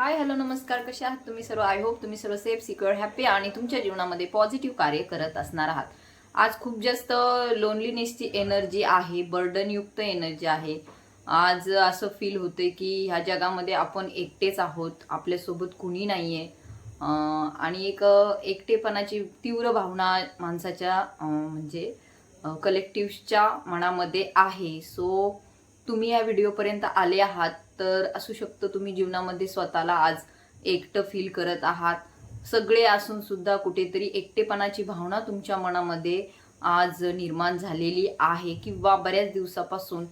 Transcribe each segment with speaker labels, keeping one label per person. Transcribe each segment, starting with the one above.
Speaker 1: Hi hello नमस्कार, कसे आहात तुम्ही सर्व? आय होप तुम्ही सर्व सेफ सिक्युअर हॅपी आणि तुमच्या जीवनामध्ये पॉझिटिव्ह कार्य करत असणार आहात. आज खूप जास्त लोनलीनेसची एनर्जी आहे, बर्डनयुक्त एनर्जी आहे. आज असं फील होते की ह्या जगामध्ये आपण एकटेच आहोत, आपल्यासोबत कुणी नाही आहे. आणि एकटेपणाची तीव्र भावना माणसाच्या म्हणजे कलेक्टिव्हच्या मनामध्ये आहे. सो तुम्ही या व्हिडिओपर्यंत आले आहात तर असू शकतं तुम्ही जीवनामध्ये स्वतःला आज एकटं फील करत आहात. सगळे असून सुद्धा कुठेतरी एकटेपणाची भावना तुमच्या मनामध्ये आज निर्माण झालेली आहे किंवा बऱ्याच दिवसापासून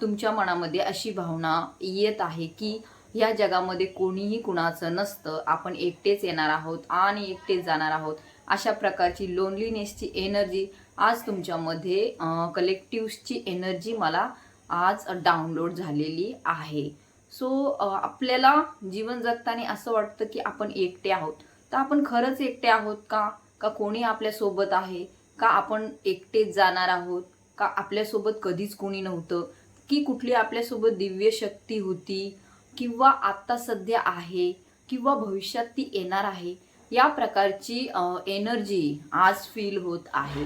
Speaker 1: तुमच्या मनामध्ये अशी भावना येत आहे की या जगामध्ये कोणीही कुणाचं नसतं, आपण एकटेच येणार आहोत आणि एकटेच जाणार आहोत. अशा प्रकारची लोनलीनेसची एनर्जी आज तुमच्यामध्ये कलेक्टिव्हची एनर्जी मला आज डाउनलोड झालेली आहे. सो आपल्याला जीवन जगताना असं वाटतं की आपण एकटे आहोत. तर आपण खरंच एकटे आहोत का? का कोणी आपल्यासोबत आहे? का आपण एकटेच जाणार आहोत? का आपल्यासोबत कधीच कोणी नव्हतं? की कुठली आपल्यासोबत दिव्य शक्ती होती किंवा आत्ता सध्या आहे किंवा भविष्यात ती येणार आहे? या प्रकारची एनर्जी आज फील होत आहे.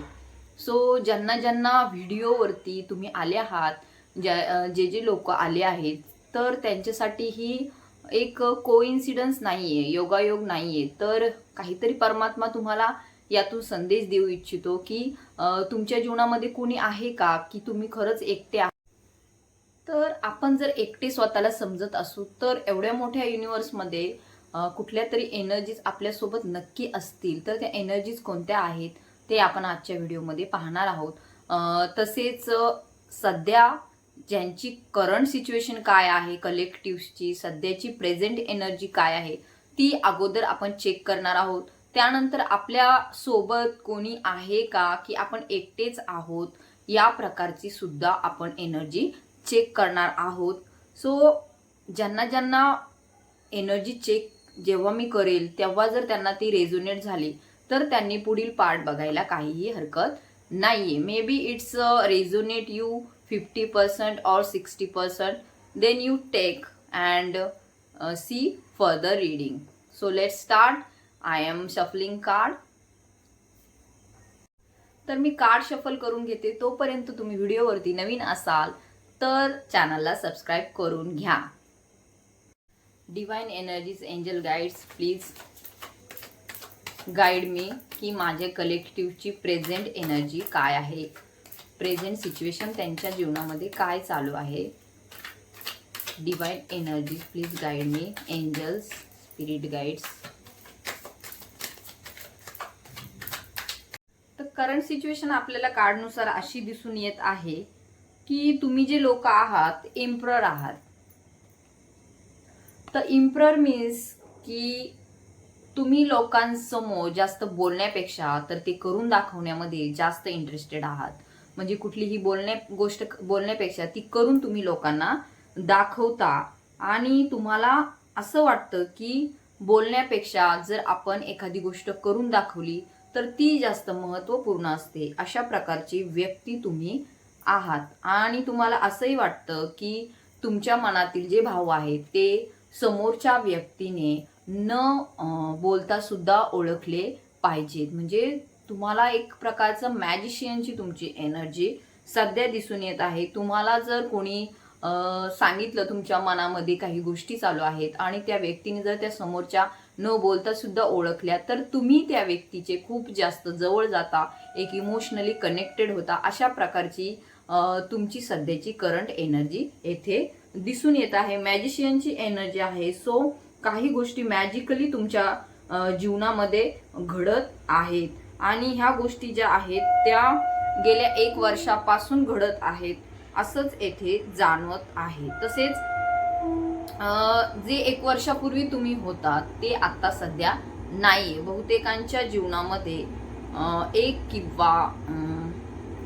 Speaker 1: सो ज्यांना ज्यांना व्हिडिओवरती तुम्ही आले आहात, जे लोक आले आहेत, तर त्यांच्यासाठी ही एक कोइन्सिडन्स नाहीये, योगायोग नाहीये. तर काहीतरी परमात्मा तुम्हाला यातून संदेश देऊ इच्छितो की तुमच्या जीवनामध्ये कोणी आहे का, की तुम्ही खरंच एकटे आहात. तर आपण जर एकटे स्वतःला समजत असू तर एवढ्या मोठ्या युनिव्हर्समध्ये कुठल्या तरी एनर्जीज आपल्यासोबत नक्की असतील. तर त्या एनर्जीज कोणत्या आहेत ते आपण आजच्या व्हिडिओमध्ये पाहणार आहोत. तसेच सध्या ज्यांची करंट सिच्युएशन काय आहे, कलेक्टिव्हची सध्याची प्रेझेंट एनर्जी काय आहे ती अगोदर आपण चेक करणार आहोत. त्यानंतर आपल्या सोबत कोणी आहे का, की आपण एकटेच आहोत, या प्रकारची सुद्धा आपण एनर्जी चेक करणार आहोत. सो ज्यांना ज्यांना एनर्जी चेक जेव्हा मी करेल तेव्हा जर त्यांना ती रेझोनेट झाली तर त्यांनी पुढील पार्ट बघायला काहीही हरकत नाहीये. May be it's resonate you 50% or 60%, then you take and see further reading. So let's start. I am shuffling card. तर मी कार्ड शफल करून घेते. तोपर्यंत तुम्ही व्हिडिओवरती नवीन असाल तर चॅनलला सबस्क्राईब करून घ्या. Divine energies, angel guides, please guide मी की माझ्या कलेक्टिव्हची प्रेझेंट एनर्जी काय आहे, प्रेझेंट सिच्युएशन त्यांच्या जीवनामध्ये काय चालू आहे. Divine energies please guide me, angels, spirit guides. तर करंट सिच्युएशन आपल्याला कार्डनुसार अशी दिसून येत आहे की तुम्ही जे लोक आहात एम्परर आहात. तर एम्परर मीन्स की तुम्ही लोकांसमोर जास्त बोलण्यापेक्षा तर ते करून दाखवण्यामध्ये जास्त इंटरेस्टेड आहात. म्हणजे कुठलीही गोष्ट बोलण्यापेक्षा ती करून तुम्ही लोकांना दाखवता. आणि तुम्हाला असं वाटतं की बोलण्यापेक्षा जर आपण एखादी गोष्ट करून दाखवली तर ती जास्त महत्त्वपूर्ण असते. अशा प्रकारची व्यक्ती तुम्ही आहात. आणि तुम्हाला असंही वाटतं की तुमच्या मनातील जे भाव आहेत ते समोरच्या व्यक्तीने न बोलता सुद्धा ओळखले पाहिजेत. म्हणजे तुम्हाला एक प्रकारचं मॅजिशियनची तुमची एनर्जी सध्या दिसून येत आहे. तुम्हाला जर कोणी सांगितलं तुमच्या मनामध्ये काही गोष्टी चालू आहेत आणि त्या व्यक्तीने जर त्या समोरच्या न बोलता सुद्धा ओळखल्या तर तुम्ही त्या व्यक्तीचे खूप जास्त जवळ जाता, एक इमोशनली कनेक्टेड होता. अशा प्रकारची तुमची सध्याची करंट एनर्जी येथे दिसून येत आहे. मॅजिशियनची एनर्जी आहे. सो काही गोष्टी मॅजिकली तुमच्या जीवनामध्ये घडत आहेत आणि ह्या गोष्टी ज्या आहेत त्या गेल्या 1 वर्षापासून घडत आहेत असंच येथे जाणवत आहे. तसेच जे 1 वर्षापूर्वी तुम्ही होता ते आता सध्या नाहीये. बहुतेकांच्या जीवनामध्ये 1 किंवा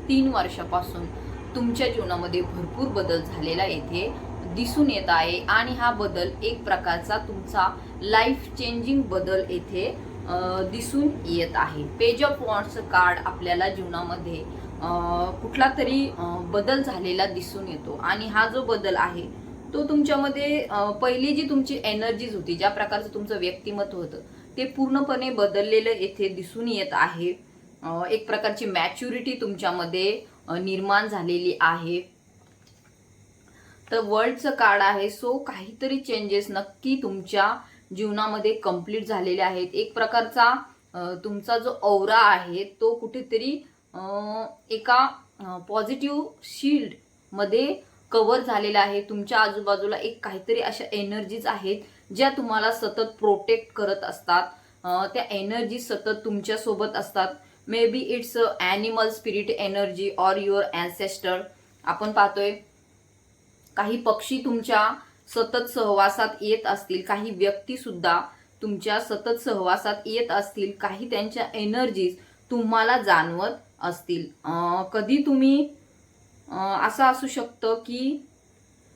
Speaker 1: 3 वर्षापासून तुमच्या जीवनामध्ये भरपूर बदल झालेला येथे दिसून येत आहे. आणि हा बदल एक प्रकारचा तुमचा लाईफ चेंजिंग बदल येथे दिसून येत आहे. पेज ऑफ वॉन्ड्सचं कार्ड आपल्याला जीवनामध्ये कुठला तरी बदल झालेला दिसून येतो. आणि हा जो बदल आहे तो तुमच्यामध्ये पहिली जी तुमची एनर्जीज होती, ज्या प्रकारचं तुमचं व्यक्तिमत्व होतं, ते पूर्णपणे बदललेलं येथे दिसून येत आहे. एक प्रकारची मॅच्युरिटी तुमच्यामध्ये निर्माण झालेली आहे. तर वर्ल्डचं कार्ड आहे. सो काहीतरी चेंजेस नक्की तुमच्या जीवनामध्ये कंप्लीट झालेले आहेत. एक प्रकारचा तुमचा जो औरा आहे तो कुठेतरी एका पॉझिटिव्ह शील्ड मध्ये कव्हर झालेला आहे. तुमच्या आजूबाजूला एक काहीतरी अशा एनर्जीज आहेत ज्या तुम्हाला सतत प्रोटेक्ट करत असतात. त्या एनर्जी सतत तुमच्या सोबत असतात. Maybe it's animal spirit energy or your ancestor. आपण पाहतोय काही पक्षी तुमच्या सतत सहवासात येत असतील, काही व्यक्ती सुद्धा तुमच्या सतत सहवासात येत असतील, काही त्यांच्या एनर्जीज तुम्हाला जाणवत असतील. कधी तुम्ही असं असू शकतं की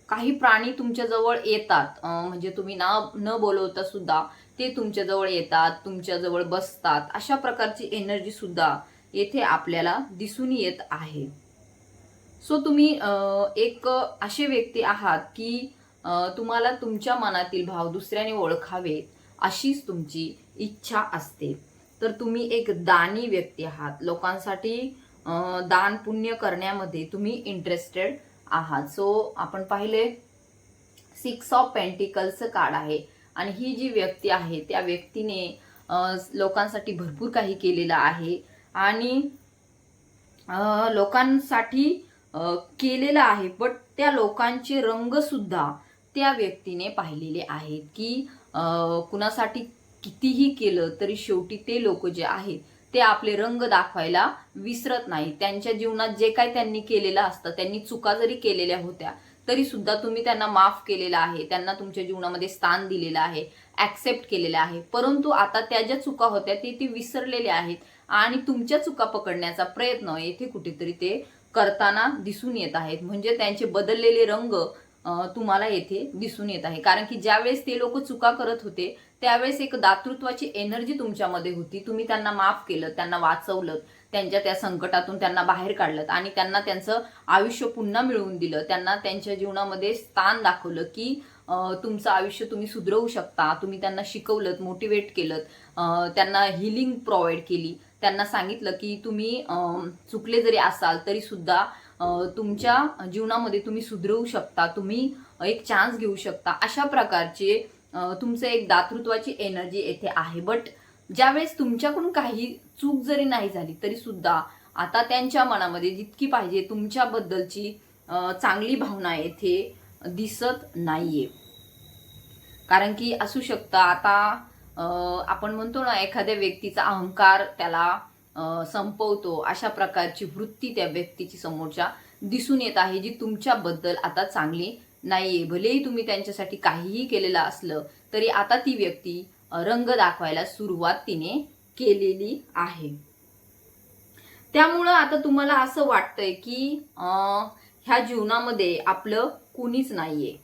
Speaker 1: काही प्राणी तुमच्या जवळ येतात, म्हणजे तुम्ही न बोलवता सुद्धा ते तुमच्या जवळ येतात, तुमच्या जवळ बसतात. अशा प्रकारची एनर्जी सुद्धा येथे आपल्याला दिसून येत आहे. सो तुम्ही एक असे व्यक्ती आहात की तुम्हाला तुमच्या मनातील भाव दुसऱ्याने ओळखावे अशीच तुमची इच्छा असते. तर तुम्ही एक दानी व्यक्ती आहात. लोकांसाठी दान पुण्य करण्यामध्ये तुम्ही इंटरेस्टेड आहात. सो आपण पाहिले 6 ऑफ पेंटिकल्सचं कार्ड आहे आणि ही जी व्यक्ती आहे त्या व्यक्तीने लोकांसाठी भरपूर काही केलेलं आहे आणि लोकांसाठी केलेलं आहे. बट त्या लोकांचे रंग सुद्धा त्या व्यक्तीने पाहिलेले आहेत की कुणासाठी कितीही केलं तरी शेवटी ते लोक जे आहेत ते आपले रंग दाखवायला विसरत नाही. त्यांच्या जीवनात जे काही त्यांनी केलेलं असतं, त्यांनी चुका जरी केलेल्या होत्या तरी सुद्धा तुम्ही त्यांना माफ केलेलं आहे, त्यांना तुमच्या जीवनामध्ये स्थान दिलेलं आहे, ऍक्सेप्ट केलेलं आहे. परंतु आता त्या ज्या चुका होत्या ते विसरलेले आहेत आणि तुमच्या चुका पकडण्याचा प्रयत्न येथे कुठेतरी ते करताना दिसून येत आहेत. म्हणजे त्यांचे बदललेले रंग तुम्हाला येथे दिसून येत आहे. कारण की ज्यावेळेस ते लोक चुका करत होते त्यावेळेस एक दातृत्वाची एनर्जी तुमच्यामध्ये होती. तुम्ही त्यांना माफ केलं, त्यांना वाचवलं, त्यांच्या त्या संकटातून त्यांना बाहेर काढलं आणि त्यांना त्यांचं आयुष्य पुन्हा मिळवून दिलं. त्यांना त्यांच्या जीवनामध्ये स्थान दाखवलं की तुमचं आयुष्य तुम्ही सुधरवू शकता. तुम्ही त्यांना शिकवलं, मोटिवेट केलं, त्यांना हिलिंग प्रोव्हाइड केली. त्यांना सांगितलं की तुम्ही चुकले जरी असाल तरी सुद्धा तुमच्या जीवनामध्ये तुम्ही सुधरवू शकता, तुम्ही एक चान्स घेऊ शकता. अशा प्रकारचे तुमचं एक दातृत्वाची एनर्जी येथे आहे. बट ज्यावेळेस तुमच्याकडून काही चूक जरी नाही झाली तरी सुद्धा आता त्यांच्या मनामध्ये जितकी पाहिजे तुमच्याबद्दलची चांगली भावना येथे दिसत नाहीये. कारण की असू शकतं आता आपण म्हणतो ना, एखाद्या व्यक्तीचा अहंकार त्याला संपवतो, अशा प्रकारची वृत्ती त्या व्यक्तीची समोरच्या दिसून येत आहे जी तुमच्याबद्दल आता चांगली नाहीये. भलेही तुम्ही त्यांच्यासाठी काहीही केलेलं असलं तरी आता ती व्यक्ती रंग दाखवायला सुरुवात तिने केलेली आहे. त्यामुळं आता तुम्हाला असं वाटतंय की ह्या जीवनामध्ये आपलं कोणीच नाहीये.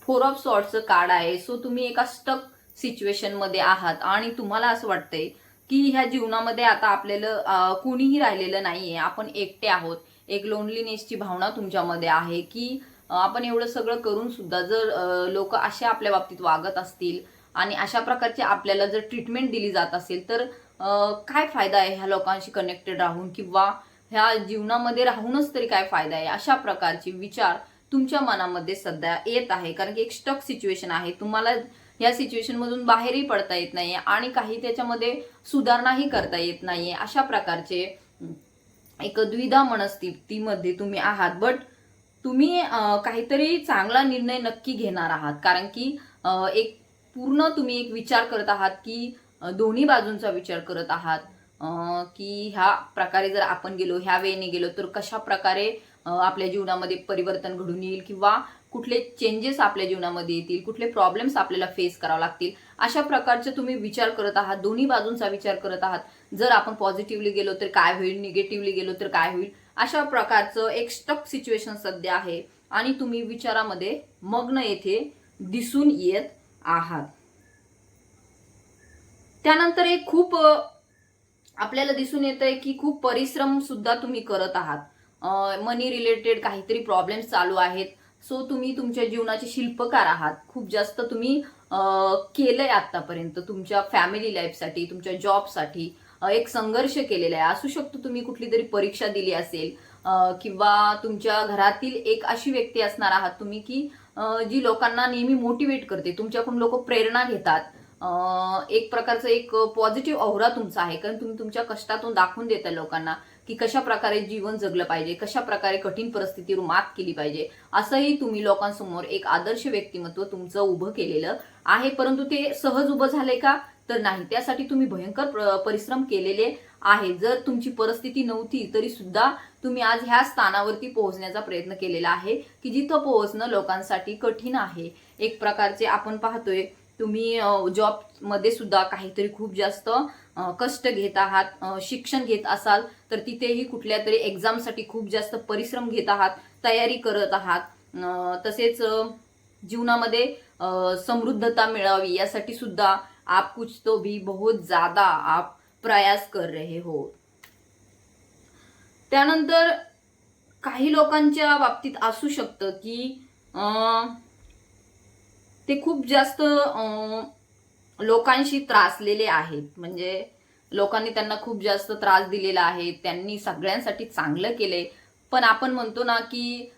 Speaker 1: 4 ऑफ सॉर्ड्सचं कार्ड आहे. सो तुम्ही एका स्टक सिच्युएशन मध्ये आहात आणि तुम्हाला असं वाटतंय की ह्या जीवनामध्ये आता आपल्याला कोणीही राहिलेलं नाहीये, आपण एकटे आहोत. एक लोनलीनेसची भावना तुमच्यामध्ये आहे की आपण एवढं सगळं करून सुद्धा जर लोक अशा आपल्या बाबतीत वागत असतील आणि अशा प्रकारची आपल्याला जर ट्रीटमेंट दिली जात असेल तर काय फायदा आहे ह्या लोकांशी कनेक्टेड राहून, किंवा ह्या जीवनामध्ये राहूनच तरी काय फायदा आहे. अशा प्रकारचे विचार तुमच्या मनामध्ये सध्या येत आहे. कारण की एक स्टक सिच्युएशन आहे, तुम्हाला या सिच्युएशन मधून बाहेरही पडता येत नाहीये आणि काही त्याच्यामध्ये सुधारणाही करता येत नाहीये. अशा प्रकारचे एक द्विधा मनस्थितीमध्ये तुम्ही आहात. बट तुम्ही काहीतरी चांगला निर्णय नक्की घेणार आहात. कारण की एक पूर्ण तुम्ही एक विचार करत आहात की दोन्ही बाजूंचा विचार करत आहात की ह्या प्रकारे जर आपण गेलो, ह्या वेळेने गेलो तर कशा प्रकारे आपल्या जीवनामध्ये परिवर्तन घडून येईल, किंवा कुठले चेंजेस आपल्या जीवनामध्ये येतील, कुठले प्रॉब्लेम्स आपल्याला फेस करावे लागतील. अशा प्रकारचे तुम्ही विचार करत आहात, दोन्ही बाजूंचा विचार करत आहात. जर आपण पॉझिटिव्हली गेलो तर काय होईल, निगेटिव्हली गेलो तर काय होईल, अशा प्रकारचं एक स्टक सिच्युएशन सध्या आहे आणि तुम्ही विचारामध्ये मग्न येथे दिसून येत आहात. त्यानंतर एक खूप आपल्याला दिसून येतंय की खूप परिश्रम सुद्धा तुम्ही करत आहात. मनी रिलेटेड काहीतरी प्रॉब्लेम्स चालू आहेत. सो तुम्ही तुमच्या जीवनाचे शिल्पकार आहात. खूप जास्त तुम्ही केलंय आतापर्यंत तुमच्या फॅमिली लाईफसाठी, तुमच्या जॉबसाठी एक संघर्ष केलेला आहे. असू शकतो तुम्ही कुठली तरी परीक्षा दिली असेल, किंवा तुमच्या घरातील एक अशी व्यक्ती असणार आहात तुम्ही की जी लोकांना नेहमी मोटिवेट करते. तुमच्याकडून लोक प्रेरणा घेतात. एक प्रकारचं एक पॉझिटिव्ह ऑरा तुमचा आहे, कारण तुम्ही तुमच्या कष्टातून दाखवून देता लोकांना की कशा प्रकारे जीवन जगलं पाहिजे, कशा प्रकारे कठीण परिस्थितीवर मात केली पाहिजे. असंही तुम्ही लोकांसमोर एक आदर्श व्यक्तिमत्व तुमचं उभं केलेलं आहे. परंतु ते सहज उभं झालंय का? तर नाही. त्यासाठी तुम्ही भयंकर परिश्रम केलेले आहे. जर तुमची परिस्थिती नव्हती तरी सुद्धा तुम्ही आज ह्या स्थानावरती पोहोचण्याचा प्रयत्न केलेला आहे की जिथं पोहोचणं लोकांसाठी कठीण आहे. एक प्रकारचे आपण पाहतोय तुम्ही जॉब मध्ये सुद्धा काहीतरी खूप जास्त कष्ट घेत आहात. शिक्षण घेत असाल तर तिथेही कुठल्या तरी एक्झामसाठी खूप जास्त परिश्रम घेत आहात, तयारी करत आहात. तसेच जीवनामध्ये समृद्धता मिळावी यासाठी सुद्धा आप कुछ तो भी बहुत ज्यादा आप प्रयास कर रहे हो. त्यानंतर काही लोकांच्या बाबतीत असू शकतं की ते खूप जास्त लोकांशी त्रासलेले आहेत. म्हणजे लोकांनी त्यांना खूप जास्त त्रास दिलेला आहे. त्यांनी सगळ्यांसाठी चांगलं केलंय, पण आपण म्हणतो ना की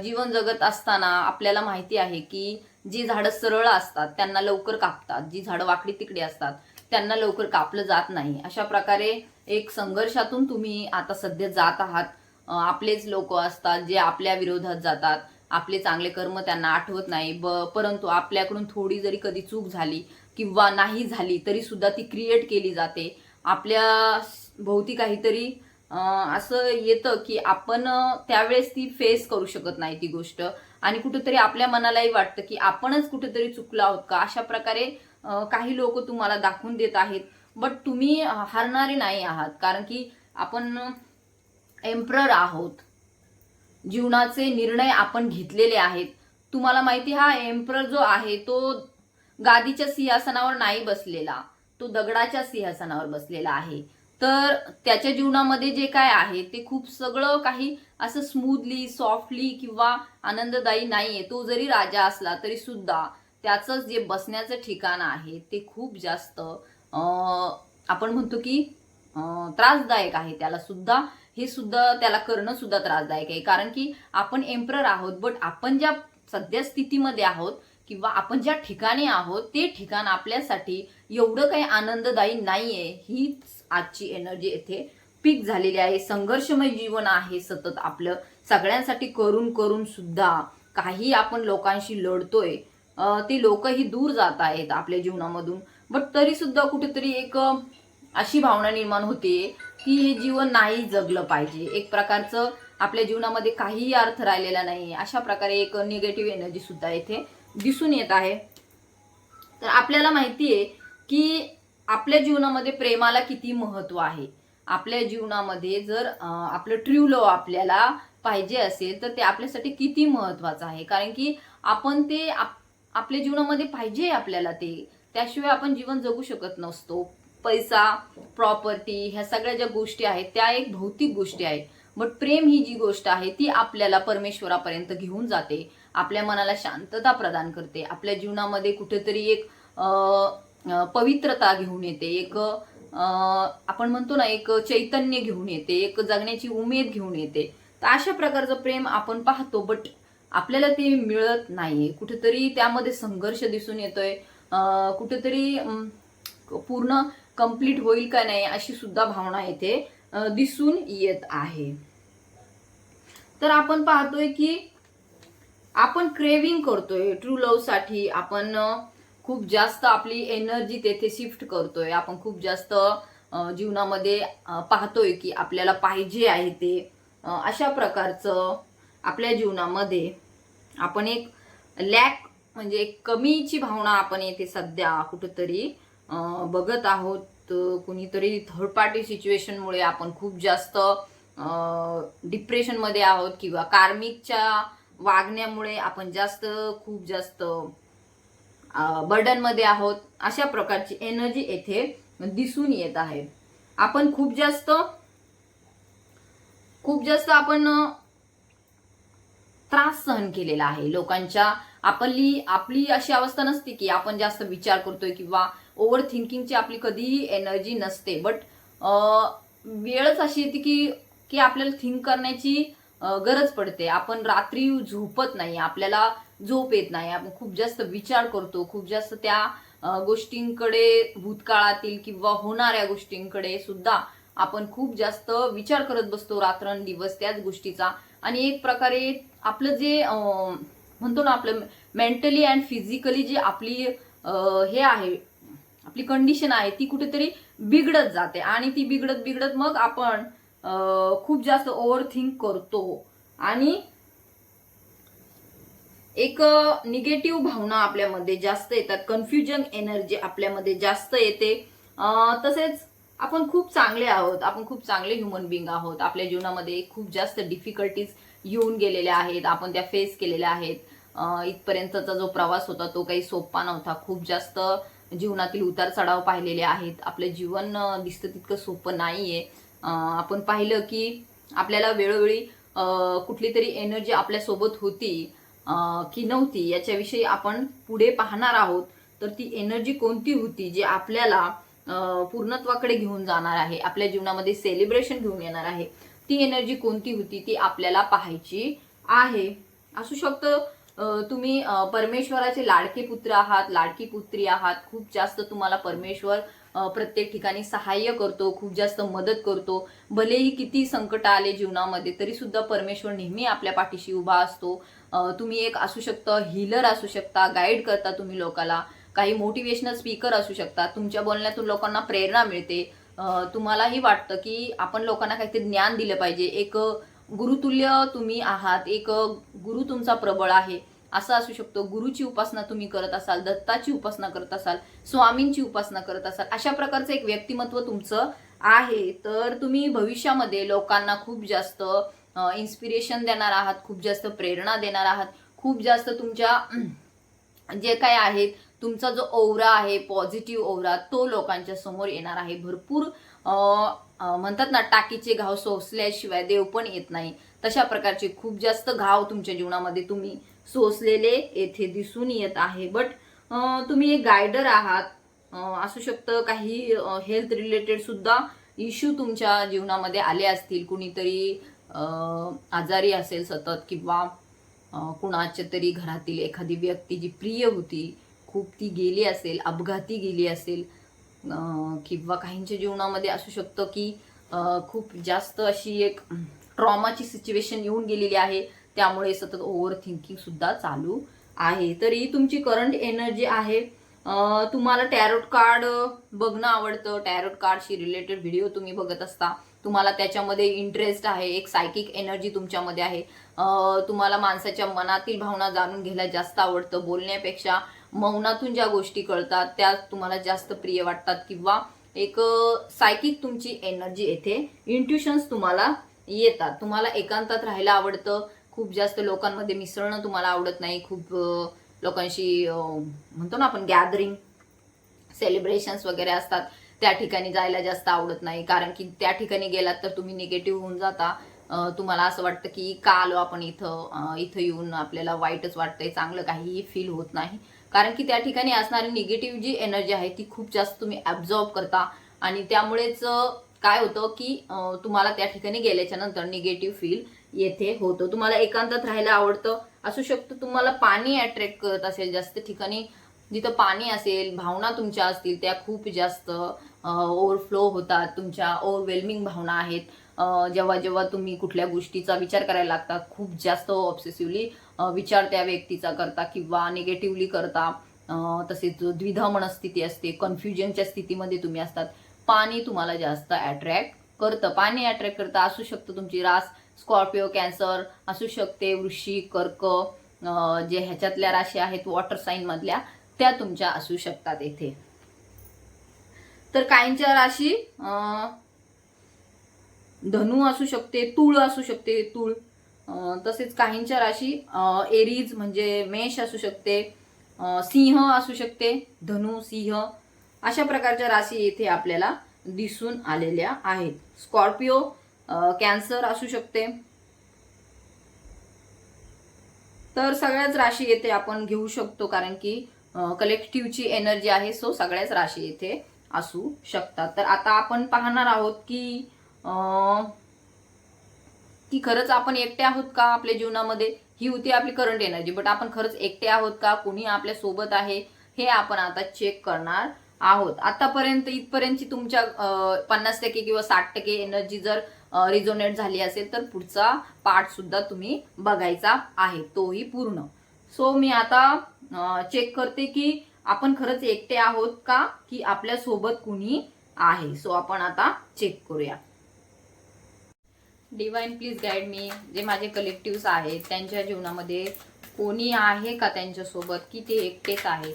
Speaker 1: जीवन जगत असताना आपल्याला माहिती आहे की जी झाडं सरळ असतात त्यांना लवकर कापतात, जी झाडं वाकडी तिकडे असतात त्यांना लवकर कापलं जात नाही. अशा प्रकारे एक संघर्षातून तुम्ही आता सध्या जात आहात. आपलेच लोक असतात जे आपल्या विरोधात जातात. आपले चांगले कर्म त्यांना आठवत नाही, परंतु आपल्याकडून थोडी जरी कधी चूक झाली किंवा नाही झाली तरी सुद्धा ती क्रिएट केली जाते. आपल्या भोवती काहीतरी असं येतं की आपण त्यावेळेस ती फेस करू शकत नाही ती गोष्ट, आणि कुठेतरी आपल्या मनालाही वाटतं की आपणच कुठेतरी चुकलो आहोत का. अशा प्रकारे काही लोक तुम्हाला दाखवून देत आहेत. बट तुम्ही हारणारे नाही आहात, कारण की आपण एम्परर आहोत. जीवनाचे निर्णय आपण घेतलेले आहेत. तुम्हाला माहिती, हा एम्परर जो आहे तो गादीच्या सिंहासनावर नाही बसलेला, तो दगडाच्या सिंहासनावर बसलेला आहे. तर त्याच्या जीवनामध्ये जे काय आहे ते खूप सगळं काही असं स्मूथली, सॉफ्टली किंवा आनंददायी नाहीये. तो जरी राजा असला तरी सुद्धा त्याचं जे बसण्याचं ठिकाण आहे ते खूप जास्त आपण म्हणतो की त्रासदायक आहे. त्याला सुद्धा हे सुद्धा त्याला करणं सुद्धा त्रासदायक आहे, कारण की आपण एम्परर आहोत. बट आपण ज्या सध्या स्थितीमध्ये आहोत किंवा आपण ज्या ठिकाणी आहोत ते ठिकाण आपल्यासाठी एवढं काही आनंददायी नाहीये. हीच आजची एनर्जी येथे पीक झालेली आहे. संघर्षमय जीवन आहे सतत आपलं, सगळ्यांसाठी करून करून सुद्धा काही आपण लोकांशी लढतोय. ते लोकही दूर जात आहेत आपल्या जीवनामधून. बट तरी सुद्धा कुठेतरी एक अशी भावना निर्माण होते की हे जीवन नाही जगलं पाहिजे. एक प्रकारचं आपल्या जीवनामध्ये काहीही अर्थ राहिलेला नाही. अशा प्रकारे एक निगेटिव्ह एनर्जी सुद्धा इथे दिसून येत आहे. तर आपल्याला माहितीये की आपल्या जीवनामध्ये प्रेमाला किती महत्व आहे. आपल्या जीवनामध्ये जर आपलं ट्रू लव्ह आपल्याला पाहिजे असेल तर ते आपल्यासाठी किती महत्वाचं आहे, कारण की आपण ते आपल्या जीवनामध्ये पाहिजे आपल्याला. ते त्याशिवाय आपण जीवन जगू शकत नसतो. पैसा, प्रॉपर्टी, ह्या सगळ्या ज्या गोष्टी आहेत त्या एक भौतिक गोष्टी आहेत. बट प्रेम ही जी गोष्ट आहे ती आपल्याला परमेश्वरापर्यंत घेऊन जाते, आपल्या मनाला शांतता प्रदान करते, आपल्या जीवनामध्ये कुठेतरी एक पवित्रता घेऊन येते, एक आपण म्हणतो ना एक चैतन्य घेऊन येते, एक जगण्याची उमेद घेऊन येते. तर अशा प्रकारचं प्रेम आपण पाहतो, बट आपल्याला ते मिळत नाहीये. कुठेतरी त्यामध्ये संघर्ष दिसून येतोय. कुठेतरी पूर्ण कंप्लीट होईल का नाही अशी सुद्धा भावना येथे दिसून येत आहे. तर आपण पाहतोय की आपण क्रेविंग करतोय ट्रू लव्ह साठी. आपण खूप जास्त आपली एनर्जी तेथे शिफ्ट करतोय. आपण खूप जास्त जीवनामध्ये पाहतोय की आपल्याला पाहिजे आहे ते. अशा प्रकारचं आपल्या जीवनामध्ये आपण एक लॅक म्हणजे एक कमीची भावना आपण येथे सध्या कुठेतरी बघत आहोत. कुणीतरी थर्ड पार्टी सिच्युएशनमुळे आपण खूप जास्त डिप्रेशनमध्ये आहोत किंवा कार्मिकच्या वागण्यामुळे आपण खूप जास्त बर्डनमध्ये आहोत. अशा प्रकारची एनर्जी येथे दिसून येत आहे. आपण खूप जास्त खूप जास्त आपण त्रास सहन केलेला आहे लोकांच्या. आपली अशी अवस्था नसते की आपण जास्त विचार करतोय किंवा ओव्हर थिंकिंगची आपली कधीही एनर्जी नसते. बट वेळच अशी येते की की आपल्याला थिंक करण्याची गरज पडते. आपण रात्री झोपत नाही, आपल्याला झोप येत नाही, आपण खूप जास्त विचार करतो, खूप जास्त त्या गोष्टींकडे, भूतकाळातील किंवा होणाऱ्या गोष्टींकडे सुद्धा आपण खूप जास्त विचार करत बसतो रात्रंदिवस त्याच गोष्टीचा. आणि एक प्रकारे आपलं जे म्हणतो ना, आपलं मेंटली अँड फिजिकली जे आपली हे आहे, आपली कंडिशन आहे, ती कुठेतरी बिघडत जाते. आणि ती बिघडत बिघडत मग आपण खूप जास्त ओव्हर थिंक करतो आणि एक निगेटिव्ह भावना आपल्यामध्ये जास्त येतात, कन्फ्युजन एनर्जी आपल्यामध्ये जास्त येते. तसेच आपण खूप चांगले आहोत, आपण खूप चांगले ह्युमन बिंग आहोत. आपल्या जीवनामध्ये खूप जास्त डिफिकल्टीज येऊन गेलेल्या आहेत, आपण त्या फेस केलेल्या आहेत. इथपर्यंतचा जो प्रवास होता तो काही सोपा नव्हता. खूप जास्त जीवनातील उतार चढाव पाहिलेले आहेत. आपलं जीवन दिसतं तितकं सोपं नाहीये. आपण पाहिलं की आपल्याला वेळोवेळी कुठली तरी एनर्जी आपल्यासोबत होती की नव्हती याच्याविषयी आपण पुढे पाहणार आहोत. तर ती एनर्जी कोणती होती जी आपल्याला पूर्णत्वाकडे घेऊन जाणार आहे, आपल्या जीवनामध्ये सेलिब्रेशन घेऊन येणार आहे, ती एनर्जी कोणती होती ती आपल्याला पाहायची आहे. असू शकतं तुम्ही परमेश्वराचे लाडके पुत्र आहात, लाडकी पुत्री आहात. खूप जास्त तुम्हाला परमेश्वर प्रत्येक ठिकाणी सहाय्य करतो, खूप जास्त मदत करतो. भलेही किती संकट आले जीवनामध्ये तरी सुद्धा परमेश्वर नेहमी आपल्या पाठीशी उभा असतो. तुम्ही एक असू शकता हीलर असू शकता, गाईड करता तुम्ही लोकांना, काही मोटिवेशनल स्पीकर असू शकता, तुमच्या बोलण्यातून लोकांना प्रेरणा मिळते. तुम्हालाही वाटतं की आपण लोकांना काहीतरी ज्ञान दिलं पाहिजे. एक गुरुतुल्य तुम्ही आहात, एक गुरु तुमचा प्रबळ आहे असं असू शकतो. गुरुची उपासना तुम्ही करत असाल, दत्ताची उपासना करत असाल, स्वामींची उपासना करत असाल, अशा प्रकारचं एक व्यक्तिमत्व तुमचं आहे. तर तुम्ही भविष्यामध्ये लोकांना खूप जास्त इन्स्पिरेशन देणार आहात, खूप जास्त प्रेरणा देणार आहात. खूप जास्त तुमच्या जे काय आहेत, तुमचा जो ओवरा आहे, पॉझिटिव्ह ओवरा, तो लोकांच्या समोर येणार आहे. भरपूर म्हणतात ना, टाकीचे घाव सोसल्याशिवाय देव पण येत नाही, तशा प्रकारचे खूप जास्त घाव तुमच्या जीवनामध्ये तुम्ही सोसलेले येथे दिसून येत आहे. बट तुम्ही एक गायडर आहात. असू शकतं काही हेल्थ रिलेटेड सुद्धा इश्यू तुमच्या जीवनामध्ये आले असतील. कुणीतरी आजारी असेल सतत, किंवा कुणाच्या तरी घरातील एखादी व्यक्ती जी प्रिय होती खूप ती गेली असेल, अपघाती गेली असेल. किंवा काहींच्या जीवनामध्ये असू शकतं की खूप जास्त अशी एक ट्रॉमाची सिच्युएशन येऊन गेलेली आहे, त्यामुळे सतत ओव्हर थिंकिंग सुद्धा चालू आहे. तरी तुमची करंट एनर्जी आहे. तुम्हाला टॅरोट कार्ड बघणं आवडतं, टॅरोट कार्डशी रिलेटेड व्हिडिओ तुम्ही बघत असता, तुम्हाला त्याच्यामध्ये इंटरेस्ट आहे, एक सायकिक एनर्जी तुमच्यामध्ये आहे. तुम्हाला माणसाच्या मनातील भावना जाणून घ्यायला जास्त आवडतं. बोलण्यापेक्षा मौनातून ज्या गोष्टी कळतात त्या तुम्हाला जास्त प्रिय वाटतात. किंवा एक सायकिक तुमची एनर्जी येथे, इंट्युशन्स तुम्हाला येतात. तुम्हाला एकांतात राहायला आवडतं, खूप जास्त लोकांमध्ये मिसळणं तुम्हाला आवडत नाही. खूप लोकांशी म्हणतो ना आपण गॅदरिंग, सेलिब्रेशन्स वगैरे असतात त्या ठिकाणी जायला जास्त आवडत नाही. कारण की त्या ठिकाणी गेलात तर तुम्ही निगेटिव्ह होऊन जाता. तुम्हाला असं वाटतं की का आलो आपण इथं येऊन आपल्याला वाईटच वाटतंय, चांगलं काहीही फील होत नाही. कारण की त्या ठिकाणी असणारी निगेटिव्ह जी एनर्जी आहे ती खूप जास्त तुम्ही ॲब्झॉर्ब करता. आणि त्यामुळेच काय होतं की तुम्हाला त्या ठिकाणी गेल्याच्या नंतर निगेटिव्ह फील येथे होतं. तुम्हाला एकांतात राहायला आवडतं. असू शकतं तुम्हाला पाणी अट्रॅक्ट करत असेल, जास्त ठिकाणी जिथं पाणी असेल, भावना तुमच्या असतील त्या खूप जास्त ओव्हरफ्लो होतात. तुमच्या ओव्हरवेल्मिंग भावना आहेत. जेव्हा जेव्हा तुम्ही कुठल्या गोष्टीचा विचार करायला लागता, खूप जास्त ऑब्सेसिव्हली विचार त्या व्यक्तीचा करता किंवा निगेटिव्हली करता. तसेच द्विधा मनस्थिती असते, कन्फ्युजनच्या स्थितीमध्ये तुम्ही असतात. पाणी तुम्हाला जास्त अट्रॅक्ट करतं, पाणी अट्रॅक्ट करतं. असू शकतं तुमची रास स्कॉर्पिओ, कॅन्सर, असू शकते वृश्चिक, कर्क, जे ह्याच्यातल्या राशी आहेत वॉटर साईन मधल्या, त्या तुमच्या असू शकतात येथे. तर काहींच्या राशी धनु असू शकते, तूळ असू शकते, तूळ. तसेच काहींच्या राशी एरीज म्हणजे मेष असू शकते, सिंह असू शकते, धनु, सिंह, अशा प्रकारच्या राशी येथे आपल्याला दिसून आलेल्या आहेत. स्कॉर्पिओ कॅन्सर असू शकते. तर सगळ्याच राशी येथे आपण घेऊ शकतो, कारण की कलेक्टिव्हची एनर्जी आहे. सो सगळ्याच राशी येथे असू शकतात. तर आता आपण पाहणार आहोत की की खरंच आपण एकटे आहोत का आपल्या जीवनामध्ये. ही होती आपली करंट एनर्जी, बट आपण खरंच एकटे आहोत का, कुणी आपल्या सोबत आहे, हे आपण आता चेक करणार आहोत. आतापर्यंत इथपर्यंतची तुमच्या 50% किंवा 60% एनर्जी जर रिझोनेट झाली असेल तर पुढचा पार्ट सुद्धा तुम्ही बघायचा आहे, तोही पूर्ण. सो मी आता चेक करते की आपण खरंच एकटे आहोत का, की आपल्या सोबत कुणी आहे. सो आपण आता चेक करूया. डिवाइन प्लीज गाईड मी. जे माझे कलेक्टिव्ह आहेत त्यांच्या जीवनामध्ये कोणी आहे का त्यांच्यासोबत, की ते एकटेच आहेत,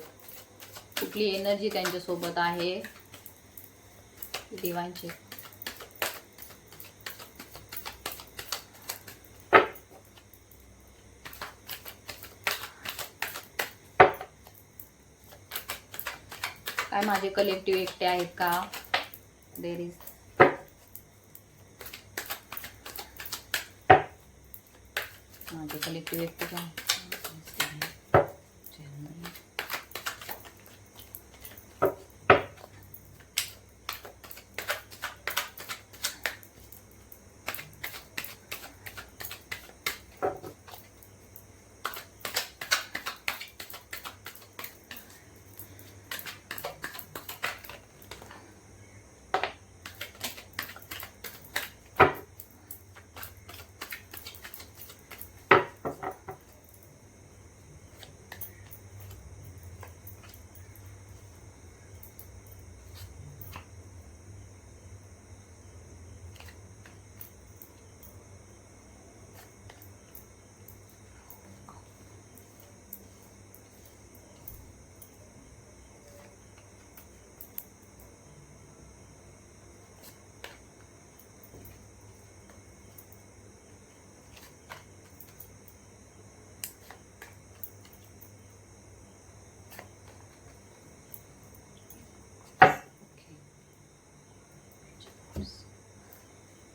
Speaker 1: कुठली एनर्जी त्यांच्यासोबत आहे. Divine check. काय माझे कलेक्टिव्ह एकटे आहेत का. देर इज माझे कलेक्टिव्ह एकटे का.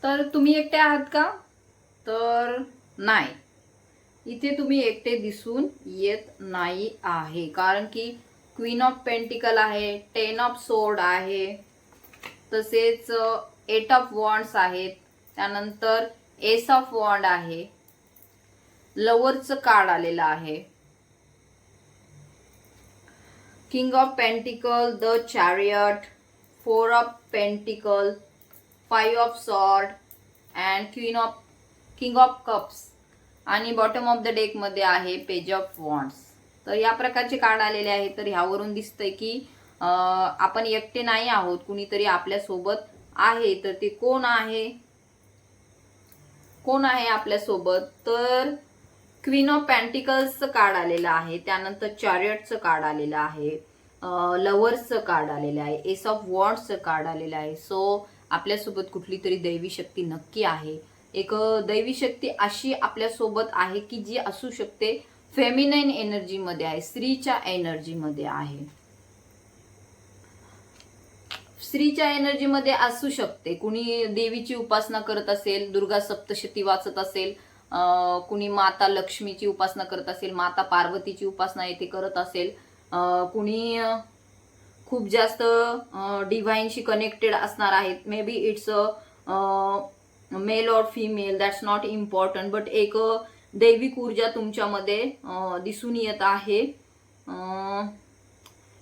Speaker 1: तर तुम्ही एकटे आहात का. तर नाही, इथे तुम्ही एकटे दिसून येत नाही आहे, कारण की क्वीन ऑफ पेंटिकल आहे, 10 ऑफ सोर्ड आहे, तसेच 8 ऑफ वॉन्ड्स आहेत, त्यानंतर एस ऑफ वॉन्ड आहे, लवर्सचं कार्ड आलेलं आहे, king of pentacle, the chariot, 4 of pentacle, 5 of sword and king of cups, आणि बॉटम ऑफ द डेक मध्ये आहे पेज ऑफ वॉन्ड्स. तर या प्रकारचे कार्ड आलेले आहे. तर ह्यावरून दिसतंय की आपण एकटे नाही आहोत, कुणीतरी आपल्या सोबत आहे. तर ते कोण आहे, कोण आहे आपल्या सोबत. तर क्वीन ऑफ पेंटिकल्सचं कार्ड आलेलं आहे, त्यानंतर चॅरियटचं कार्ड आलेलं आहे, लवर्सचं कार्ड आलेलं आहे, एस ऑफ वॉन्ड्सचं कार्ड आलेलं आहे. सो आपल्यासोबत कुठली तरी दैवी शक्ती नक्की आहे. एक दैवी शक्ती अशी आपल्यासोबत आहे की जी असू शकते फेमिनाईन एनर्जी मध्ये आहे, स्त्रीच्या एनर्जी मध्ये आहे, स्त्रीच्या एनर्जी मध्ये असू शकते. कुणी देवीची उपासना करत असेल, दुर्गा सप्तशती वाचत असेल, कुणी माता लक्ष्मीची उपासना करत असेल, माता पार्वतीची उपासना येथे करत असेल, कुणी खूप जास्त डिव्हाइनशी कनेक्टेड असणार आहेत. मे बी इट्स मेल और female, that's not important, but एक दैविक ऊर्जा तुमच्यामध्ये दिसून येत आहे.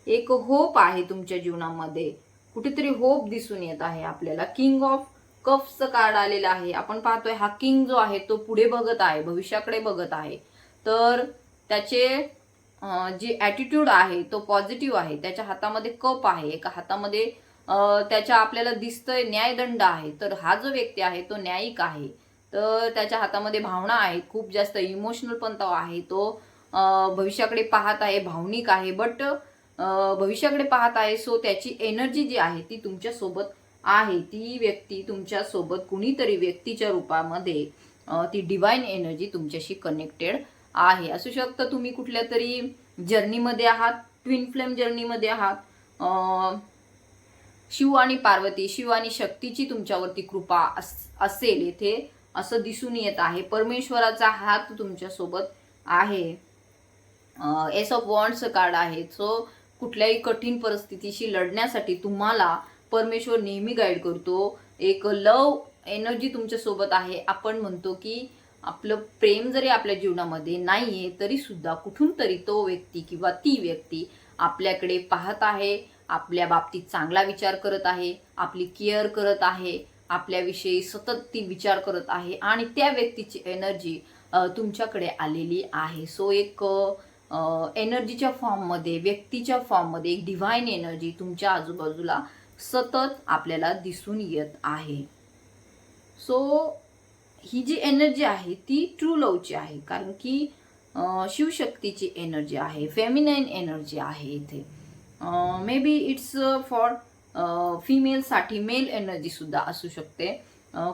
Speaker 1: एक होप आहे तुमच्या जीवनामध्ये, कुठेतरी होप दिसून येत आहे आपल्याला. किंग ऑफ कप्सचं कार्ड आलेलं आहे. आपण पाहतोय हा किंग जो आहे तो पुढे बघत आहे, भविष्याकडे बघत आहे. तर त्याचे जी ॲटिट्यूड आहे तो पॉझिटिव्ह आहे. त्याच्या हातामध्ये कप आहे, एका हातामध्ये त्याच्या आपल्याला दिसतंय न्यायदंड आहे. तर हा जो व्यक्ती आहे तो न्यायिक आहे. तर त्याच्या हातामध्ये भावना आहेत, खूप जास्त इमोशनल पण तो आहे. तो भविष्याकडे पाहत आहे, भावनिक आहे, बट भविष्याकडे पाहत आहे. सो त्याची एनर्जी जी आहे ती तुमच्या सोबत आहे. ती व्यक्ती तुमच्या सोबत कुणीतरी व्यक्तीच्या रूपामध्ये ती डिवाइन एनर्जी तुमच्याशी कनेक्टेड आहे. असू शकतं तुम्ही कुठल्या तरी जर्नीमध्ये आहात, ट्विन फ्लेम जर्नीमध्ये आहात, शिव आणि पार्वती, शिव आणि शक्तीची तुमच्यावरती कृपा असेल येथे असं दिसून येत आहे. परमेश्वराचा हात तुमच्या सोबत आहे. एस ऑफ वॉन्ड्सचं कार्ड आहे. सो कुठल्याही कठीण परिस्थितीशी लढण्यासाठी तुम्हाला परमेश्वर नेहमी गाईड करतो. एक लव एनर्जी तुमच्या सोबत आहे. आपण म्हणतो की आपलं प्रेम जरी आपल्या जीवनामध्ये नाहीये तरी सुद्धा कुठून तरी तो व्यक्ती किंवा ती व्यक्ती आपल्याकडे पाहत आहे, आपल्या बाबतीत चांगला विचार करत आहे, आपली केअर करत आहे, आपल्याविषयी सतत ती विचार करत आहे आणि त्या व्यक्तीची एनर्जी तुमच्याकडे आलेली आहे. सो एक एनर्जीच्या फॉर्ममध्ये, व्यक्तीच्या फॉर्ममध्ये एक डिव्हाइन एनर्जी तुमच्या आजूबाजूला सतत आपल्याला दिसून येत आहे. सो ही जी एनर्जी आहे ती ट्रू लवची आहे, कारण की शिवशक्तीची एनर्जी आहे, फेमिनाईन एनर्जी आहे इथे. मे बी इट्स फॉर फिमेलसाठी मेल एनर्जी सुद्धा असू शकते.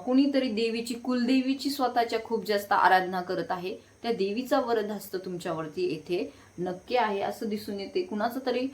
Speaker 1: कुणीतरी देवीची, कुलदेवीची स्वतःच्या खूप जास्त आराधना करत आहे. त्या देवीचा वरदहस्त तुमच्यावरती येथे नक्की आहे असं दिसून येते. कुणाचं तरी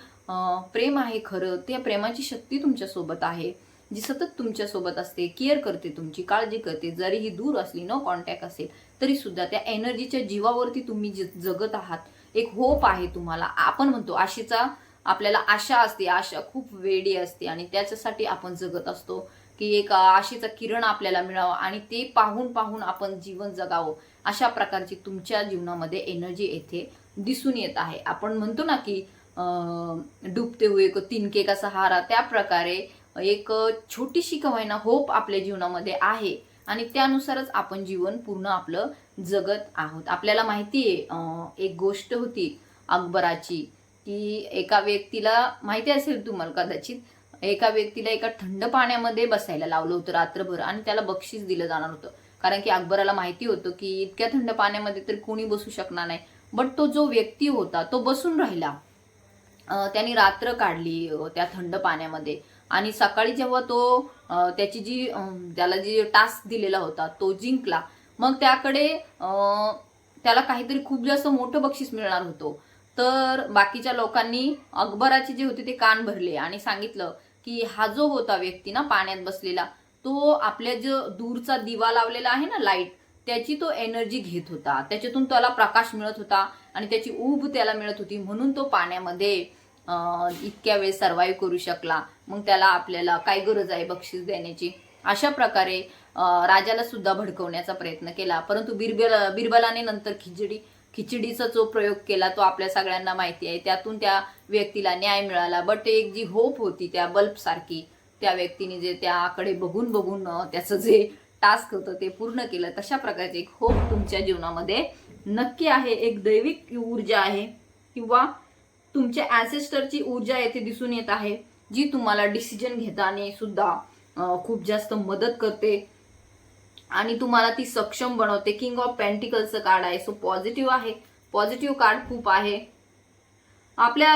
Speaker 1: प्रेम आहे खरं, त्या प्रेमाची शक्ती तुमच्यासोबत आहे, जी सतत तुमच्यासोबत असते, केअर करते, तुमची काळजी करते. जरी ही दूर असली, नो कॉन्टॅक्ट असेल तरी सुद्धा त्या एनर्जीच्या जीवावरती तुम्ही जगत आहात. एक होप आहे तुम्हाला. आपण म्हणतो आशेचा, आपल्याला आशा असते, आशा खूप वेडी असते आणि त्याच्यासाठी आपण जगत असतो की एक आशेचा किरण आपल्याला मिळावं आणि ते पाहून पाहून आपण जीवन जगावं. अशा प्रकारची तुमच्या जीवनामध्ये एनर्जी येथे दिसून येत आहे. आपण म्हणतो ना की डुबते हुए को तिनके का सहारा, त्या प्रकारे एक छोटीशी का होईना होप आपल्या जीवनामध्ये आहे आणि त्यानुसारच आपण जीवन पूर्ण आपलं जगत आहोत. आपल्याला माहिती आहे एक गोष्ट होती अकबराची, की एका व्यक्तीला, माहिती असेल तुम्हाला कदाचित, एका व्यक्तीला एका थंड पाण्यामध्ये बसायला लावलं होतं रात्रभर आणि त्याला बक्षीस दिलं जाणार होतं. कारण की अकबराला माहिती होतं की इतक्या थंड पाण्यामध्ये तर कोणी बसू शकणार नाही. बट तो जो व्यक्ती होता तो बसून राहिला. त्यांनी रात्र काढली त्या थंड पाण्यामध्ये आणि सकाळी जेव्हा तो त्याची जी त्याला जी टास्क दिलेला होता तो जिंकला, मग त्याकडे त्याला काहीतरी खूप जास्त मोठं बक्षीस मिळणार होतं. तर बाकीच्या लोकांनी अकबराचे जे होते ते कान भरले आणि सांगितलं की हा जो होता व्यक्ती ना पाण्यात बसलेला, तो आपल्या जो दूरचा दिवा लावलेला आहे ना, लाईट, त्याची तो एनर्जी घेत होता, त्याच्यातून त्याला प्रकाश मिळत होता आणि त्याची ऊब त्याला मिळत होती, म्हणून तो पाण्यामध्ये इतक्या वेळ सर्वाईव्ह करू शकला. मग त्याला आपल्याला काय गरज आहे बक्षीस देण्याची. अशा प्रकारे राजाला सुद्धा भडकवण्याचा प्रयत्न केला, परंतु बिरबलाने नंतर खिचडीचा जो प्रयोग केला तो आपल्या सगळ्यांना माहिती आहे. त्यातून त्या व्यक्तीला न्याय मिळाला. बट एक जी होप होती त्या बल्ब सारखी, त्या व्यक्तीने जे त्याकडे बघून बघून त्याचं जे टास्क होतं ते पूर्ण केलं. तशा प्रकारचे एक होप तुमच्या जीवनामध्ये नक्की आहे. एक दैविक ऊर्जा आहे किंवा तुमच्या ॲन्सेस्टरची ऊर्जा येथे दिसून येत आहे, जी तुम्हाला डिसिजन घेताना सुद्धा खूप जास्त मदत करते आणि तुम्हाला ती सक्षम बनवते. किंग ऑफ पेंटिकलचं कार्ड आहे. सो पॉझिटिव्ह आहे, पॉझिटिव्ह कार्ड खूप आहे. आपल्या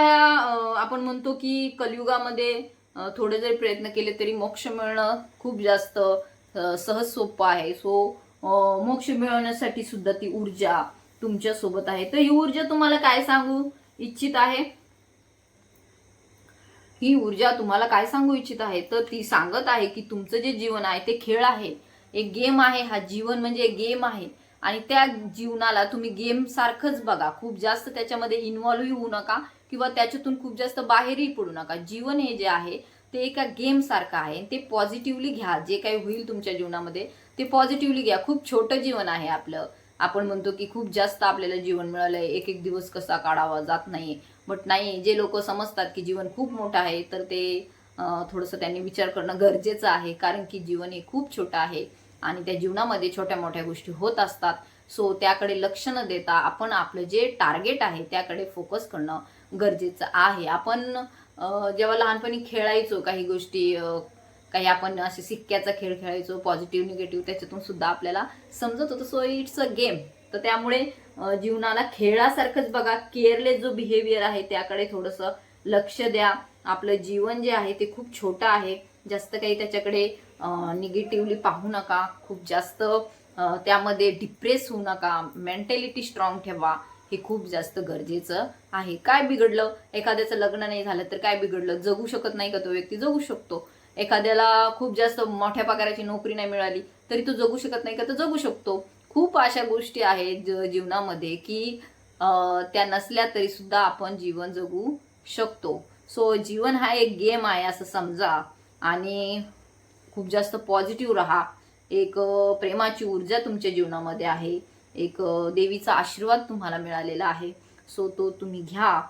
Speaker 1: आपण म्हणतो की कलियुगामध्ये थोडे जरी प्रयत्न केले तरी मोक्ष मिळणं खूप जास्त सहज सोपं आहे. सो मोक्ष मिळवण्यासाठी सुद्धा ती ऊर्जा तुमच्या सोबत आहे. तर ही ऊर्जा तुम्हाला काय सांगू इच्छित आहे, ही ऊर्जा तुम्हाला काय सांगू इच्छित आहे, तर ती सांगत आहे की तुमचं जे जीवन आहे ते खेळ आहे, एक गेम आहे. हा जीवन म्हणजे एक गेम आहे आणि त्या जीवनाला तुम्ही गेम सारखंच बघा. खूप जास्त त्याच्यामध्ये इन्व्हॉल्व्ह होऊ नका किंवा त्याच्यातून खूप जास्त बाहेरही पडू नका. जीवन हे जे आहे ते एका गेम सारखं आहे. ते पॉझिटिव्हली घ्या. जे काही होईल तुमच्या जीवनामध्ये ते पॉझिटिव्हली घ्या. खूप छोटं जीवन आहे आपलं. आपण म्हणतो की खूप जास्त आपल्याला जीवन मिळालंय, एक एक दिवस कसा काढावा जात नाही. बट नाही, जे लोक समजतात की जीवन खूप मोठं आहे तर ते थोडंसं त्यांनी विचार करणं गरजेचं आहे. कारण की जीवन हे खूप छोटं आहे आणि त्या जीवनामध्ये छोट्या मोठ्या गोष्टी होत असतात. सो त्याकडे लक्ष न देता आपण आपलं जे टार्गेट आहे त्याकडे फोकस करणं गरजेचं आहे. आपण जेव्हा लहानपणी खेळायचो काही गोष्टी, काही आपण असे सिक्क्याचा खेळ खेळायचो, पॉझिटिव्ह निगेटिव्ह, त्याच्यातून सुद्धा आपल्याला समजत होतं. So it's a game. तर त्यामुळे जीवनाला खेळासारखंच बघा. केअरलेस जो बिहेवियर आहे त्याकडे थोडंसं लक्ष द्या. आपलं जीवन जे आहे ते खूप छोटं आहे. जास्त काही त्याच्याकडे निगेटिव्हली पाहू नका. खूप जास्त त्यामध्ये डिप्रेस होऊ नका. मेंटॅलिटी स्ट्रॉंग ठेवा. हे खूप जास्त गरजेचं आहे. काय बिघडलं, एखाद्याचं लग्न नाही झालं तर काय बिघडलं, जगू शकत नाही का तो व्यक्ती? जगू शकतो. एखाद्याला खूप जास्त मोठ्या पगाराची नोकरी नाही मिळाली तरी तो जगू शकत नाही का, तर जगू शकतो. खूप अशा गोष्टी आहेत जीवनामध्ये की त्या नसल्या तरी सुद्धा आपण जीवन जगू शकतो. सो जीवन हा एक गेम आहे असं समजा आणि खूप जास्त पॉझिटिव्ह राहा. एक प्रेमाची ऊर्जा तुमच्या जीवनामध्ये आहे. एक देवीचा आशीर्वाद तुम्हाला मिळालेला आहे. सो तो तुम्ही घ्या.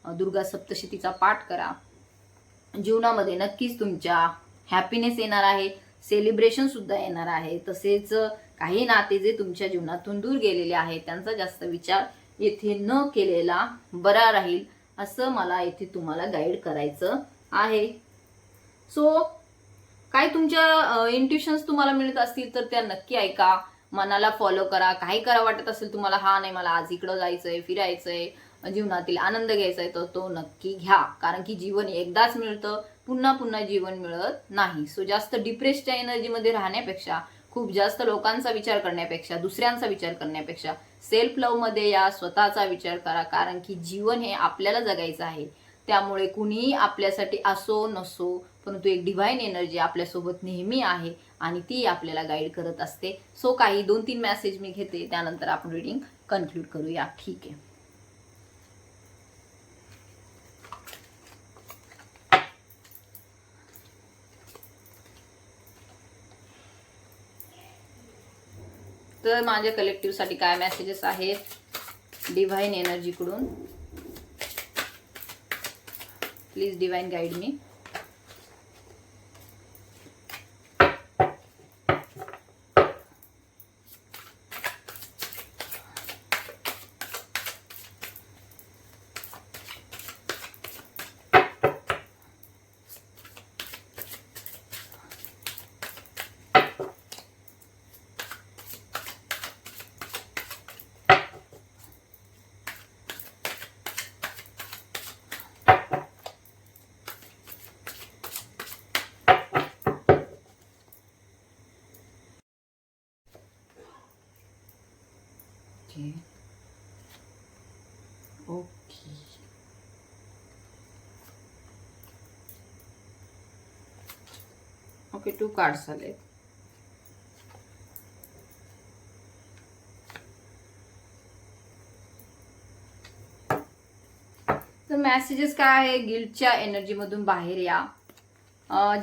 Speaker 1: दुर्गा सप्तशतीचा पाठ करा. जीवनामध्ये नक्कीच तुमच्या हॅपीनेस येणार आहे, सेलिब्रेशन सुद्धा येणार आहे. तसेच काही नाते जे तुमच्या जीवनातून दूर गेलेले आहेत त्यांचा जास्त विचार येथे न केलेला बरा राहील असं मला येथे तुम्हाला गाईड करायचं आहे. सो काय तुमच्या इंट्युशन्स तुम्हाला मिळत असतील तर त्या नक्की ऐका, मनाला फॉलो करा. काही करा वाटत असेल तुम्हाला, हा नाही मला आज इकडं जायचंय, फिरायचंय, जीवनातील आनंद घ्यायचा आहे, तर तो नक्की घ्या. कारण की जीवन एकदाच मिळतं, पुन्हा पुन्हा जीवन मिळत नाही. सो जास्त डिप्रेसच्या एनर्जीमध्ये राहण्यापेक्षा, खूप जास्त लोकांचा विचार करण्यापेक्षा, दुसऱ्यांचा विचार करण्यापेक्षा सेल्फ लव्ह मध्ये या, स्वतःचा विचार करा. कारण की जीवन हे आपल्याला जगायचं आहे. त्यामुळे कुणीही आपल्यासाठी असो नसो, परंतु एक डिव्हाइन एनर्जी आपल्यासोबत नेहमी आहे आणि ती आपल्याला गाईड करत असते. सो काही 2-3 मेसेज मी घेते, त्यानंतर आपण रीडिंग कन्क्लूड करूया. ठीक आहे. तर माझ्या कलेक्टिव्हसाठी काय मेसेजेस आहेत डिव्हाइन एनर्जीकडून, please divine guide me. Okay. Okay 2 cards आले. तर मेसेजेस काय आहे, गिल्टच्या एनर्जीमधून बाहेर या.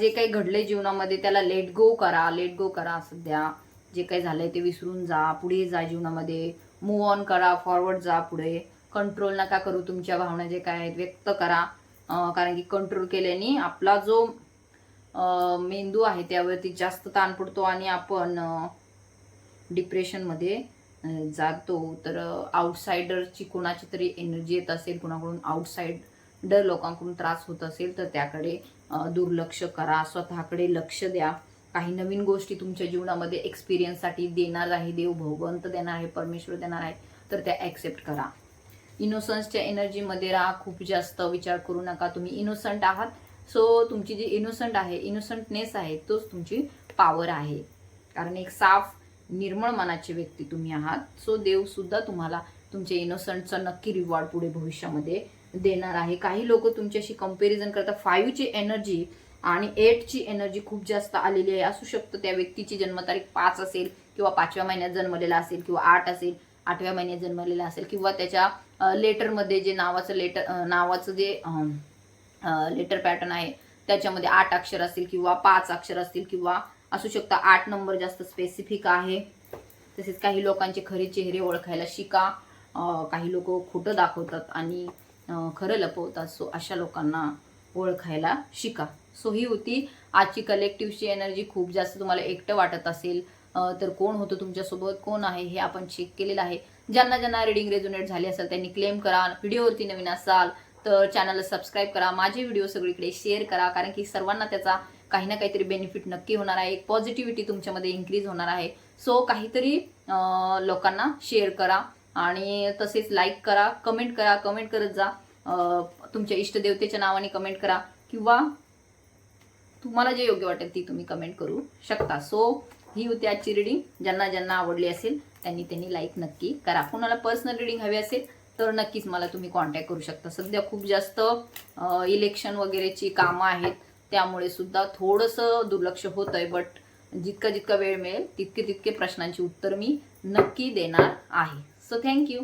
Speaker 1: जे काही घडले जीवनामध्ये त्याला लेट गो करा. लेट गो करा. सध्या जे काही झालंय ते विसरून जा. पुढे जा जीवनामध्ये. मूव ऑन करा. फॉरवर्ड जा पुढे. कंट्रोल नका करू. तुमच्या भावना जे काय आहेत व्यक्त करा. कारण की कंट्रोल केल्याने आपला जो मेंदू आहे त्यावरती जास्त ताण पडतो आणि आपण डिप्रेशनमध्ये जातो. तर आउटसाइडरची कोणाची तरी एनर्जी येत असेल, कोणाकडून आउटसाइडर लोकांकडून त्रास होत असेल तर त्याकडे दुर्लक्ष करा. स्वतःकडे लक्ष द्या. काही नवीन गोष्टी तुमच्या जीवनामध्ये एक्सपिरियन्ससाठी देणार आहे देव, भगवंत देणार आहे, परमेश्वर देणार आहे, तर त्या ॲक्सेप्ट करा. इनोसन्सच्या एनर्जीमध्ये राहा. खूप जास्त विचार करू नका. तुम्ही इनोसंट आहात. सो तुमची जी इनोसंट आहे, इनोसंटनेस आहे, तोच तुमची पॉवर आहे. कारण एक साफ निर्मळ मनाची व्यक्ती तुम्ही आहात. सो देव सुद्धा तुम्हाला तुमच्या इनोसंटचा नक्की रिवॉर्ड पुढे भविष्यामध्ये देणार आहे. काही लोक तुमच्याशी कंपॅरिझन करतात. 5ची एनर्जी आणि 8ची एनर्जी खूप जास्त आलेली आहे. असू शकतं त्या व्यक्तीची जन्मतारीख 5 असेल किंवा 5व्या महिन्यात जन्मलेला असेल किंवा 8 असेल, 8व्या महिन्यात जन्मलेला असेल किंवा त्याच्या लेटरमध्ये जे नावाचं जे लेटर पॅटर्न आहे त्याच्यामध्ये 8 अक्षर असतील किंवा 5 अक्षर असतील किंवा असू शकतं 8 नंबर जास्त स्पेसिफिक आहे. तसेच काही लोकांचे खरे चेहरे ओळखायला शिका. काही लोक खोटं दाखवतात आणि खरं लपवतात. सो अशा लोकांना ओळखायला शिका. सो ही होती आजची कलेक्टिव्हची एनर्जी. खूप जास्त तुम्हाला एकटं वाटत असेल तर कोण होतं तुमच्यासोबत, कोण आहे हे आपण चेक केलेलं आहे. ज्यांना रिडिंग रेझोनेट झाली असेल त्यांनी क्लेम करा. व्हिडिओवरती नवीन असाल तर चॅनलला सबस्क्राईब करा. माझे व्हिडिओ सगळीकडे शेअर करा. कारण की सर्वांना त्याचा काही ना काहीतरी बेनिफिट नक्की होणार आहे. एक पॉझिटिव्हिटी तुमच्यामध्ये इन्क्रीज होणार आहे. सो काहीतरी लोकांना शेअर करा आणि तसेच लाईक करा, कमेंट करा. कमेंट करत जा. तुमच्या इष्टदेवतेच्या नावाने कमेंट करा किंवा तुम्हाला जे योग्य वाटेल ती तुम्ही कमेंट करू शकता. सो ही होती आजची रिडिंग. ज्यांना आवडली असेल त्यांनी लाईक नक्की करा. कोणाला पर्सनल रिडिंग हवी असेल तर नक्कीच मला तुम्ही कॉन्टॅक्ट करू शकता. सध्या खूप जास्त इलेक्शन वगैरेची कामं आहेत. त्यामुळे सुद्धा थोडंसं दुर्लक्ष होतंय. बट जितका जितका वेळ मिळेल तितके तितके प्रश्नांची उत्तर मी नक्की देणार आहे. So thank you.